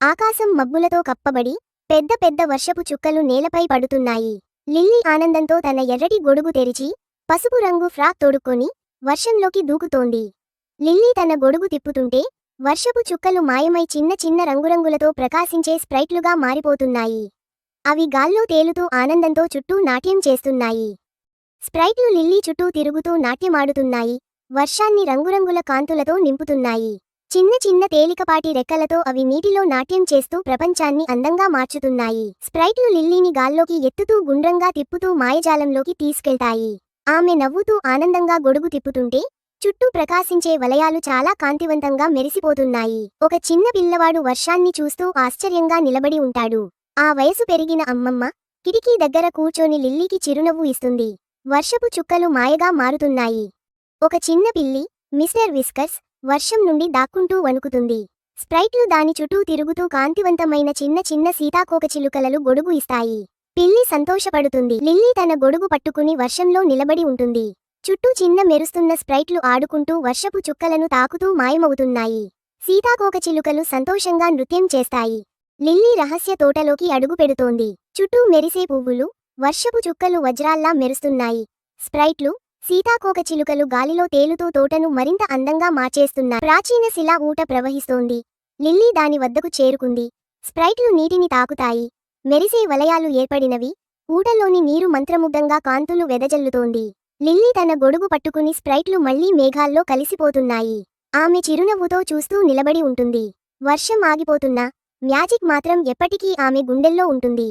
ఆకాశం మబ్బులతో కప్పబడి పెద్ద పెద్ద వర్షపు చుక్కలు నేలపై పడుతున్నాయి. లిల్లీ ఆనందంతో తన ఎర్రటి గొడుగు తెరిచి పసుపు రంగు ఫ్రాక్ తొడుక్కొని వర్షంలోకి దూకుతోంది. లిల్లీ తన గొడుగు తిప్పుతుంటే వర్షపు చుక్కలు మాయమై చిన్న చిన్న రంగురంగులతో ప్రకాశించే స్ప్రైట్లుగా మారిపోతున్నాయి. అవి గాల్లో తేలుతూ ఆనందంతో చుట్టూ నాట్యం చేస్తున్నాయి. స్ప్రైట్లు లిల్లీ చుట్టూ తిరుగుతూ నాట్యమాడుతున్నాయి. వర్షాన్ని రంగురంగుల కాంతులతో నింపుతున్నాయి. చిన్న చిన్న తేలికపాటి రెక్కలతో అవి నీటిలో నాట్యం చేస్తూ ప్రపంచాన్ని అందంగా మార్చుతున్నాయి. స్ప్రైట్లు లిల్లీని గాల్లోకి ఎత్తుతూ గుండ్రంగా తిప్పుతూ మాయజాలంలోకి తీసుకెళ్తాయి. ఆమె నవ్వుతూ ఆనందంగా గొడుగు తిప్పుతుంటే చుట్టూ ప్రకాశించే వలయాలు చాలా కాంతివంతంగా మెరిసిపోతున్నాయి. ఒక చిన్న పిల్లవాడు వర్షాన్ని చూస్తూ ఆశ్చర్యంగా నిలబడి ఉంటాడు. ఆ వయసు పెరిగిన అమ్మమ్మ కిటికీ దగ్గర కూర్చొని లిల్లీకి చిరునవ్వు ఇస్తుంది. వర్షపు చుక్కలు మాయగా మారుతున్నాయి. ఒక చిన్న పిల్లి, మిస్టర్ విస్కర్స్, వర్షం నుండి దాక్కుంటూ వణుకుతుంది. స్ప్రైట్లు దాని చుట్టూ తిరుగుతూ కాంతివంతమైన చిన్న చిన్న సీతాకోకచిలుకలలు గొడుగు ఇస్తాయి. పిల్లి సంతోషపడుతుంది. లిల్లీ తన గొడుగు పట్టుకుని వర్షంలో నిలబడి ఉంటుంది. చుట్టూ చిన్న మెరుస్తున్న స్ప్రైట్లు ఆడుకుంటూ వర్షపు చుక్కలను తాకుతూ మాయమవుతున్నాయి. సీతాకోకచిలుకలు సంతోషంగా నృత్యం చేస్తాయి. లిల్లీ రహస్య తోటలోకి అడుగు పెడుతోంది. చుట్టూ మెరిసే పువ్వులు, వర్షపు చుక్కలు వజ్రాల్లా మెరుస్తున్నాయి. స్ప్రైట్లు, సీతాకోకచిలుకలు గాలిలో తేలుతూ తోటను మరింత అందంగా మార్చేస్తున్నాయి. ప్రాచీన శిలా ఊట ప్రవహిస్తోంది. లిల్లీ దాని వద్దకు చేరుకుంది. స్ప్రైట్లు నీటిని తాకుతాయి. మెరిసే వలయాలు ఏర్పడినవి. ఊటలోని నీరు మంత్రముగ్ధంగా కాంతులు వెదజల్లుతోంది. లిల్లీ తన గొడుగు పట్టుకుని స్ప్రైట్లు మళ్లీ మేఘాల్లో కలిసిపోతున్నాయి. ఆమె చిరునవ్వుతో చూస్తూ నిలబడి ఉంటుంది. వర్షం ఆగిపోతున్నా మ్యాజిక్ మాత్రం ఎప్పటికీ ఆమె గుండెల్లో ఉంటుంది.